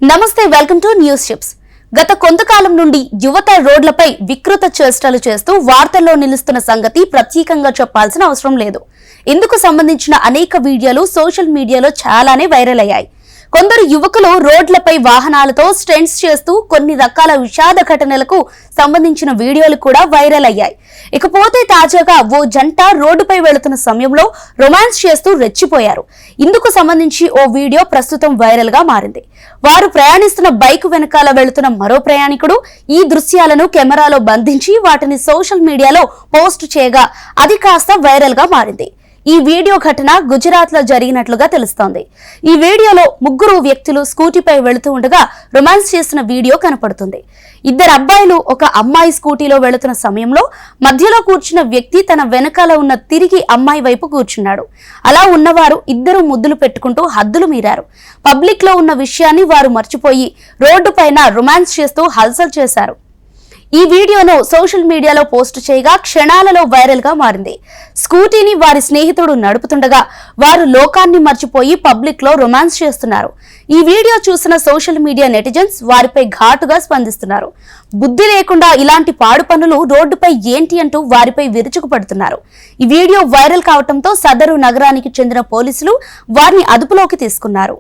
నమస్తే, welcome to news tips. గత కొంతకాలం నుండి యువత రోడ్లపై వికృత చేష్టలు చేస్తూ వార్తల్లో నిలుస్తున్న సంగతి ప్రత్యేకంగా చెప్పాల్సిన అవసరం లేదు. ఇందుకు సంబంధించిన అనేక వీడియోలు సోషల్ మీడియాలో చాలానే వైరల్ అయ్యాయి. కొందరు యువకులు రోడ్లపై వాహనాలతో స్టంట్స్ చేస్తూ కొన్ని రకాల విషాద ఘటనలకు సంబంధించిన వీడియోలు కూడా వైరల్ అయ్యాయి. ఇకపోతే తాజాగా ఓ జంట రోడ్డుపై వెళుతున్న సమయంలో రొమాన్స్ చేస్తూ రెచ్చిపోయారు. ఇందుకు సంబంధించి ఓ వీడియో ప్రస్తుతం వైరల్ గా మారింది. వారు ప్రయాణిస్తున్న బైక్ వెనకాల వెళుతున్న మరో ప్రయాణికుడు ఈ దృశ్యాలను కెమెరాలో బంధించి వాటిని సోషల్ మీడియాలో పోస్ట్ చేయగా అది కాస్త వైరల్ గా మారింది. ఈ వీడియో ఘటన గుజరాత్ లో జరిగినట్లుగా తెలుస్తోంది. ఈ వీడియోలో ముగ్గురు వ్యక్తులు స్కూటీపై వెళుతూ ఉండగా రొమాన్స్ చేస్తున్న వీడియో కనపడుతుంది. ఇద్దరు అబ్బాయిలు ఒక అమ్మాయి స్కూటీలో వెళుతున్న సమయంలో మధ్యలో కూర్చున్న వ్యక్తి తన వెనకాల ఉన్న తిరిగి అమ్మాయి వైపు కూర్చున్నాడు. అలా ఉన్నవారు ఇద్దరు ముద్దులు పెట్టుకుంటూ హద్దులు మీరారు. పబ్లిక్ లో ఉన్న విషయాన్ని వారు మర్చిపోయి రోడ్డు పైన రొమాన్స్ చేస్తూ హల్చల్ చేశారు. ఈ వీడియోను సోషల్ మీడియాలో పోస్ట్ చేయగా క్షణాలలో వైరల్ గా మారింది. స్కూటీని వారి స్నేహితుడు నడుపుతుండగా వారు లోకాన్ని మర్చిపోయి పబ్లిక్ లో రొమాన్స్ చేస్తున్నారు. ఈ వీడియో చూసిన సోషల్ మీడియా నెటిజన్స్ వారిపై ఘాటుగా స్పందిస్తున్నారు. బుద్ధి లేకుండా ఇలాంటి పాడు పనులు రోడ్డుపై ఏంటి అంటూ వారిపై విరుచుకుపడుతున్నారు. ఈ వీడియో వైరల్ కావడంతో సదరు నగరానికి చెందిన పోలీసులు వారిని అదుపులోకి తీసుకున్నారు.